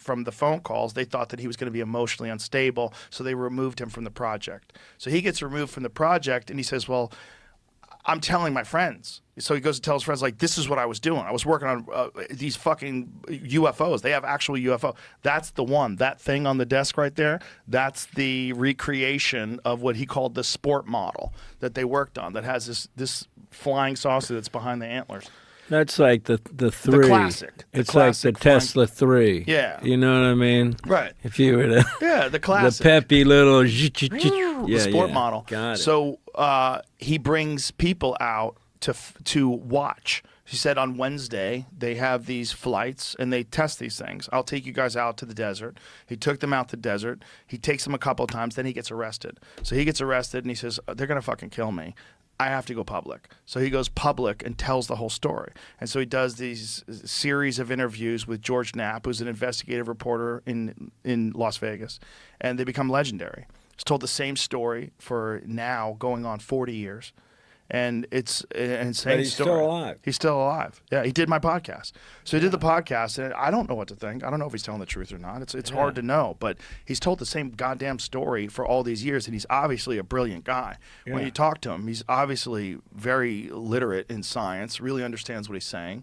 from the phone calls, they thought that he was going to be emotionally unstable, so they removed him from the project. So he gets removed from the project, and he says, well, I'm telling my friends. So he goes to tell his friends, like, this is what I was doing. I was working on these fucking UFOs. They have actual UFO. That's the one. That thing on the desk right there, that's the recreation of what he called the sport model that they worked on that has this flying saucer that's behind the antlers. That's like the 3. The classic. It's like the Tesla 3. Yeah. You know what I mean? Right. If you were to... Yeah, the classic. The peppy little... The sport model. Got it. So he brings people out to watch. He said on Wednesday they have these flights and they test these things. I'll take you guys out to the desert. He took them out to the desert. He takes them a couple of times. Then he gets arrested. So he gets arrested and he says, they're going to fucking kill me. I have to go public. So he goes public and tells the whole story. And so he does these series of interviews with George Knapp, who's an investigative reporter in Las Vegas, and they become legendary. He's told the same story for now going on 40 years. And it's an insane But he's story. still alive. He's still alive. Yeah, he did my podcast. So he did the podcast, and I don't know what to think. I don't know if he's telling the truth or not. It's hard to know. But he's told the same goddamn story for all these years, and he's obviously a brilliant guy. Yeah. When you talk to him, he's obviously very literate in science, really understands what he's saying.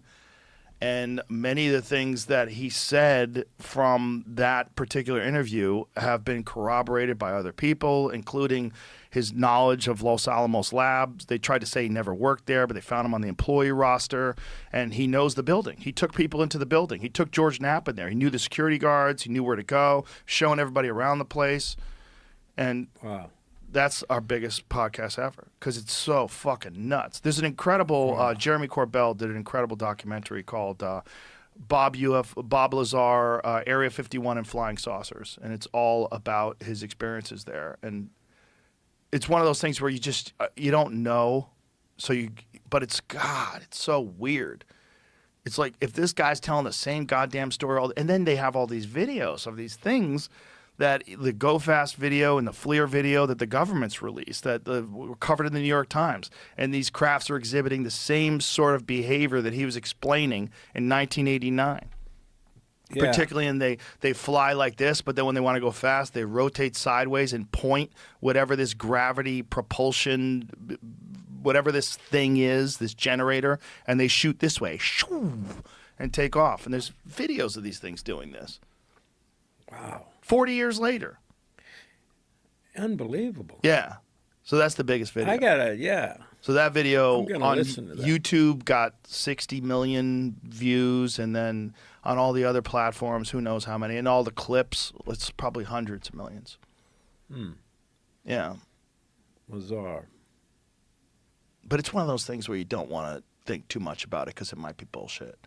And many of the things that he said from that particular interview have been corroborated by other people, including his knowledge of Los Alamos Labs. They tried to say he never worked there, but they found him on the employee roster, and he knows the building. He took people into the building. He took George Knapp in there. He knew the security guards. He knew where to go, showing everybody around the place. And Wow. that's our biggest podcast ever because it's so fucking nuts. There's an incredible Jeremy Corbell did an incredible documentary called Bob Lazar, Area 51 and Flying Saucers, and it's all about his experiences there. And it's one of those things where you just you don't know, but it's so weird. It's like if this guy's telling the same goddamn story, and then they have all these videos of these things. That the Go Fast video and the FLIR video that the government's released that were covered in the New York Times. And these crafts are exhibiting the same sort of behavior that he was explaining in 1989. Yeah. Particularly, and they fly like this, but then when they want to go fast, they rotate sideways and point whatever this gravity propulsion, whatever this thing is, this generator, and they shoot this way, and take off. And there's videos of these things doing this. Wow. 40 years later. Unbelievable. Yeah. So that's the biggest video. So that video on YouTube got 60 million views, and then on all the other platforms, who knows how many. And all the clips, it's probably hundreds of millions. Yeah. Bizarre. But it's one of those things where you don't want to think too much about it because it might be bullshit.